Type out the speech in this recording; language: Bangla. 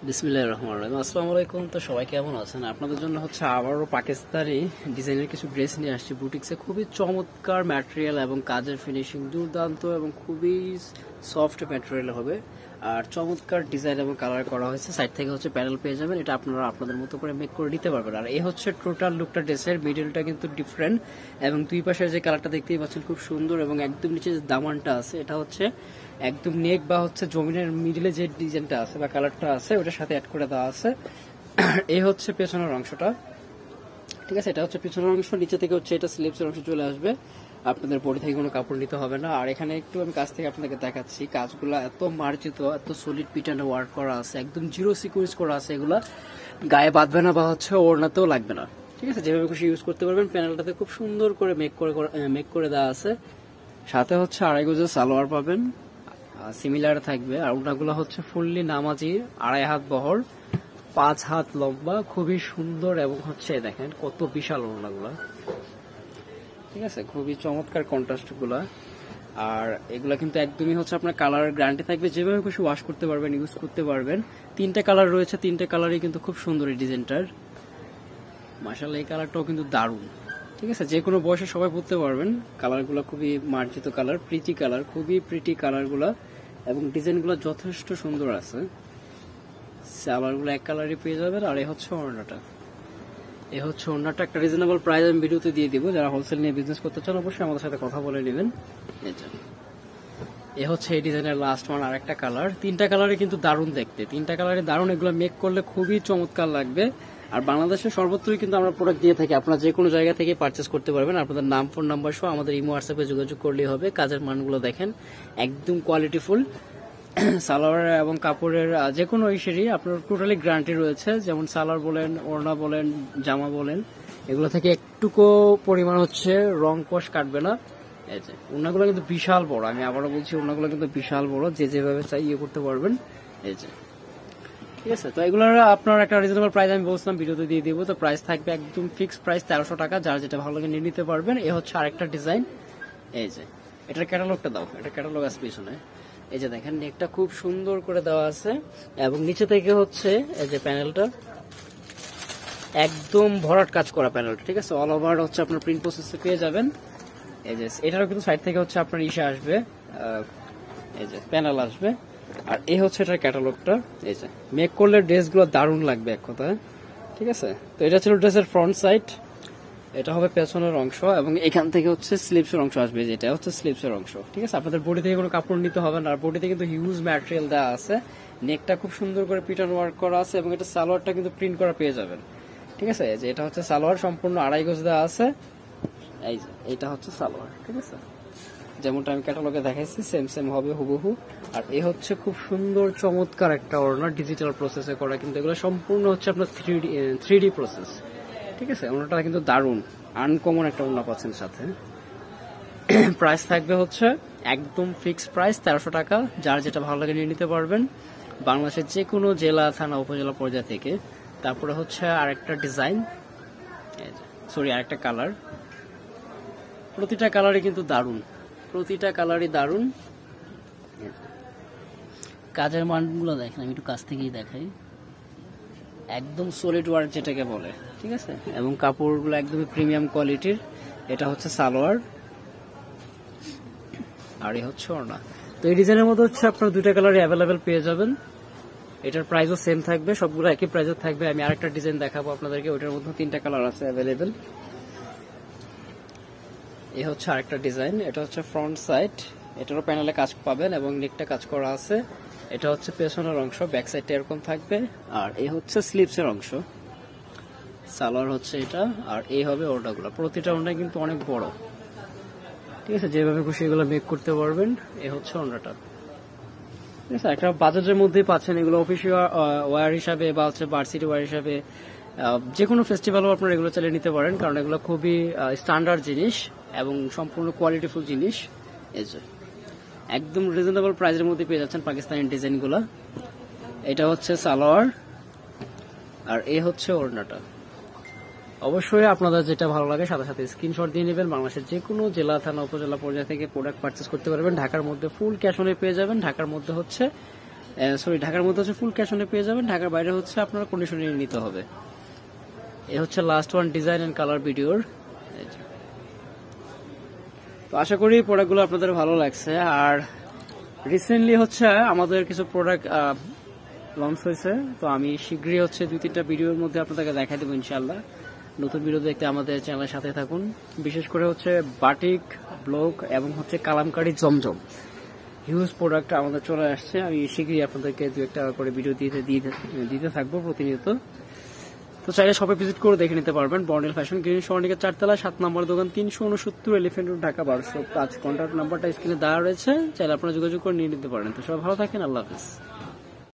বিসমিল্লাহির রহমানির রহিম। আসসালামু আলাইকুম। তো সবাই কেমন আছেন? আপনাদের জন্য হচ্ছে আবারও পাকিস্তানি ডিজাইনের কিছু ড্রেস নিয়ে আসছি বুটিক্সে। খুবই চমৎকার ম্যাটেরিয়াল এবং কাজের ফিনিশিং দুর্দান্ত এবং খুবই সফট ম্যাটেরিয়াল হবে। আর চমৎকার ডিজাইন এবং কালার করা হয়েছে। সাইড থেকে হচ্ছে প্যানেল পেয়ে যাবেন, এটা আপনারা আপনাদের মতো করে মেক করে নিতে পারবেন। আর এই হচ্ছে টোটাল লুকটা ড্রেসের। মিডলটা কিন্তু ডিফারেন্ট এবং দুই পাশের যে কালারটা দেখতেই পাচ্ছেন খুব সুন্দর, এবং একদম নিচে যে দামানটা আছে এটা হচ্ছে একদম নেক বা হচ্ছে জমিনের মিডলে যে ডিজাইনটা আছে বা কালারটা আছে ওটার সাথে অ্যাড করে দেওয়া আছে। এই হচ্ছে পেছনের অংশটা, ঠিক আছে? এটা হচ্ছে পিছনের অংশ, নিচে থেকে হচ্ছে এটা স্লিপসের অংশ চলে আসবে। আপনাদের বডি থেকে কোনো কাপড় নিতে হবে না। আর এখানে একটু আমি কাছ থেকে আপনাদেরকে দেখাচ্ছি, কাজগুলো এত মার্জিত, এত সলিড পিটানো ওয়ার্ক করা আছে, একদম জিরো সিকুয়েন্স করা আছে। এগুলা গায়ে বাঁধবে না বা হচ্ছে ওড়নাতেও লাগবে না, ঠিক আছে? যেভাবে খুশি ইউজ করতে পারবেন। প্যানেলটাতে খুব সুন্দর করে মেক করে দেওয়া আছে। সাথে হচ্ছে 2.5 গজের সালোয়ার পাবেন, সিমিলার থাকবে। আর ওনাগুলো হচ্ছে ফুললি নামাজি, 2.5 হাত বহর, 5 হাত লম্বা, খুবই সুন্দর। এবং হচ্ছে দেখেন কত বিশাল ওনাগুলা, ঠিক আছে? খুবই চমৎকার কন্ট্রাস্ট গুলা। আর এগুলা কিন্তু একদমই হচ্ছে আপনার কালার গ্যারান্টি থাকবে, যেভাবে খুশি ওয়াশ করতে পারবেন, ইউজ করতে পারবেন। 3টে কালার রয়েছে, 3টে কালারই কিন্তু খুব সুন্দর এই ডিজাইনটার। মাশাআল্লাহ, এই কালারটাও কিন্তু দারুণ, ঠিক আছে? যে কোনো বয়সে সবাই পরতে পারবেন। কালারগুলো খুবই মার্জিত কালার, প্রিটি কালার, খুবই প্রিটি কালারগুলা, এবং ডিজাইনগুলো যথেষ্ট সুন্দর আছে। সালোয়ারগুলো এক কালারই পেয়ে যাবেন। আর এই হচ্ছে ওড়নাটা, এই হচ্ছে ওড়নাটা। একটা রিজনেবল প্রাইস আমি ভিডিওতে দিয়ে দিব। যারা হোলসেল নিয়ে বিজনেস করতে চান অবশ্যই আমাদের সাথে কথা বলে নেবেন। এ হচ্ছে এই ডিজাইনের লাস্ট ওয়ান, আর একটা কালার। 3টা কালারে কিন্তু দারুণ দেখতে, 3টা কালারে দারুণ। এগুলো মেক করলে খুবই চমৎকার লাগবে। আর বাংলাদেশের সর্বত্রই কিন্তু আমরা প্রোডাক্ট দিয়ে থাকি, আপনারা যে কোনো জায়গা থেকে পারচেস করতে পারবেন। আপনাদের নাম, ফোন নাম্বার সহ আমাদের ইমো হোয়াটসঅ্যাপে যোগাযোগ করলেই হবে। কাজের মানগুলো দেখেন, একদম কোয়ালিটিফুল। সালোয়ার এবং কাপড়ের যে কোনো ইস্যুরই আপনার টোটালি গ্যারান্টি রয়েছে। যেমন সালোয়ার বলেন, ওড়না বলেন, জামা বলেন, এগুলো থেকে একটুকু পরিমাণ হচ্ছে রং কষ কাটবে না। এই যে ওড়নাগুলো কিন্তু বিশাল বড়, আমি আবারও বলছি ওড়নাগুলো কিন্তু বিশাল বড়, যে যেভাবে চাই ইয়ে করতে পারবেন। এই যে, ঠিক আছে? তো এগুলোর আপনার একটা রিজনেবল প্রাইস আমি বলছিলাম ভিডিওতে দিয়ে দিব। তো প্রাইস থাকবে একদম ফিক্সড প্রাইস 1300 টাকা। যার যেটা ভালো লাগে নিয়ে নিতে পারবেন। এ হচ্ছে আরেকটা ডিজাইন। এই যে এটার ক্যাটালগটা দাও, এটা ক্যাটালগ আছে পিছনে। এই যে দেখেন নেকটা খুব সুন্দর করে দেওয়া আছে, এবং নিচে থেকে হচ্ছে এই যে প্যানেলটা একদম ভরাট কাজ করা প্যানেলটা, ঠিক আছে? অল ওভার হচ্ছে আপনার প্রিন্ট প্রসেসে পেয়ে যাবেন। এই যে এটারও কিন্তু সাইড থেকে হচ্ছে আপনার ইসে আসবে, এই যে প্যানেল আসবে। আর এই হচ্ছে এটার ক্যাটালগটা। এই যে মেক করলে ড্রেসগুলো দারুণ লাগবে এক কথায়, ঠিক আছে? তো এটা ছিল ড্রেসের ফ্রন্ট সাইড, এটা হবে পেছনের অংশ, এবং এখান থেকে হচ্ছে স্লিপসের অংশ আসবে। যেটা হচ্ছে স্লিপসের অংশ, ঠিক আছে? আপনাদের বডি থেকে কোনো কাপড় নিতে হবে না। আর বডিতে কিন্তু হিউজ ম্যাটেরিয়াল দেওয়া আছে। নেকটা খুব সুন্দর করে পিটার ওয়ার্ক করা আছে, এবং এটা সালোয়ারটা কিন্তু প্রিন্ট করা পেয়ে যাবেন, ঠিক আছে? যে এটা হচ্ছে সালোয়ার, সম্পূর্ণ 2.5 গজ দেওয়া আছে। এই যে এটা হচ্ছে সালোয়ার, ঠিক আছে? যেমনটা আমি ক্যাটালগে দেখাইছি সেম সেম হবে হুবহু। আর এ হচ্ছে খুব সুন্দর চমৎকার একটা ওড়না, ডিজিটাল প্রসেসে করা, কিন্তু এগুলো সম্পূর্ণ হচ্ছে আপনার 3D প্রসেস, ঠিক আছে? ওড়নাটা কিন্তু দারুণ আনকমন একটা ওড়না পাচ্ছেন সাথে। প্রাইস থাকবে হচ্ছে একদম ফিক্সড প্রাইস 1300 টাকা। যার যেটা ভালো লাগে নিয়ে নিতে পারবেন বাংলাদেশের যে কোনো জেলা, থানা, উপজেলা পর্যায় থেকে। তারপরে হচ্ছে আরেকটা ডিজাইন, আরেকটা কালার। প্রতিটা কালারই কিন্তু দারুণ, প্রতিটা কালারই দারুণ। কাজের মানগুলো দেখেন, আমি একটু কাছ থেকেই দেখাই, একদম সলিড ওয়ার্ক যেটাকে বলে, ঠিক আছে? এবং কাপড়গুলো একদমই প্রিমিয়াম কোয়ালিটির। এটা হচ্ছে সালোয়ার, আর এই হচ্ছে ওড়না। তো এই ডিজাইনের মধ্যে হচ্ছে আপনার 2টা কালারই অ্যাভেলেবেল পেয়ে যাবেন। এটার প্রাইসও সেম থাকবে, সবগুলো একই প্রাইসে থাকবে। আমি আরেকটা ডিজাইন দেখাবো আপনাদেরকে, ওইটার মধ্যে 3টা কালার আছে অ্যাভেলেবেল। এই হচ্ছে আরেকটা ডিজাইন, এটা হচ্ছে ফ্রন্ট সাইড, এটারও প্যানেলে কাজ পাবেন এবং নেকটা কাজ করা আছে। এটা হচ্ছে পেছনের অংশ, ব্যাক সাইডটা এরকম থাকবে। আর এই হচ্ছে স্লিপসের অংশ, সালোয়ার হচ্ছে এটা। আর এই হবে ওড়নাগুলো, প্রতিটা ওড়না কিন্তু অনেক বড়, ঠিক আছে? যেভাবে খুশি এগুলো মেক করতে পারবেন। এই হচ্ছে ওড়নাটা, ঠিক আছে? একটা বাজারের মধ্যেই পাচ্ছেন এগুলো অফিসিয়াল ওয়্যার হিসাবে বা হচ্ছে ভার্সিটি ওয়্যার হিসাবে। যে কোনো ফেস্টিভ্যালও আপনারা এগুলো চালিয়ে নিতে পারেন, কারণ এগুলো খুবই স্ট্যান্ডার্ড জিনিস এবং সম্পূর্ণ কোয়ালিটিফুল জিনিস। এই যে একদম রিজনেবল প্রাইসের মধ্যে পেয়ে যাচ্ছেন পাকিস্তানি ডিজাইনগুলো। এটা হচ্ছে সালোয়ার, আর এই হচ্ছে ওড়নাটা। অবশ্যই আপনাদের যেটা ভালো লাগে সাথে সাথে স্ক্রিনশট দিয়ে নেবেন। বাংলাদেশের যে কোনো জেলা, থানা, উপজেলা পর্যায় থেকে প্রোডাক্ট পারচেস করতে পারবেন। ঢাকার মধ্যে ফুল ক্যাশ অনে পেয়ে যাবেন। ঢাকার মধ্যে হচ্ছে সরি ঢাকার মধ্যে হচ্ছে ফুল ক্যাশ অনে পেয়ে যাবেন, ঢাকার বাইরে হচ্ছে আপনার কন্ডিশনে নিতে হবে। এ হচ্ছে last one design and colour ভিডিওর। তো আশা করি প্রোডাক্টগুলো আপনাদের ভালো লাগছে। আর রিসেন্টলি হচ্ছে আমাদের কিছু প্রোডাক্ট লঞ্চ হয়েছে, তো আমি শীঘ্রই হচ্ছে 2-3টা ভিডিওর মধ্যে আপনাদেরকে দেখাই দেবো ইনশাআল্লাহ। নতুন ভিডিও দেখতে আমাদের চ্যানেলের সাথে থাকুন। বিশেষ করে হচ্ছে বাটিক ব্লক এবং হচ্ছে কালামকারী জমজম হিউজ প্রোডাক্ট আমাদের চলে আসছে। আমি শীঘ্রই আপনাদেরকে 2-1টা করে ভিডিও দিতে থাকবো প্রতিনিয়ত। তো চাইলে শপে ভিজিট করে দেখে নিতে পারবেন। বর্ণিল ফ্যাশন গ্রিন সরণিকা 4 তলা 7 নম্বর দোকান 369 এলিফ্যান্ট রোড ঢাকা 1205। কন্ট্যাক্ট নাম্বারটা স্ক্রিনে দেওয়া রয়েছে, চাইলে আপনারা যোগাযোগ করে নিয়ে নিতে পারেন। তো সবাই ভালো থাকেন, আল্লাহ হাফেজ।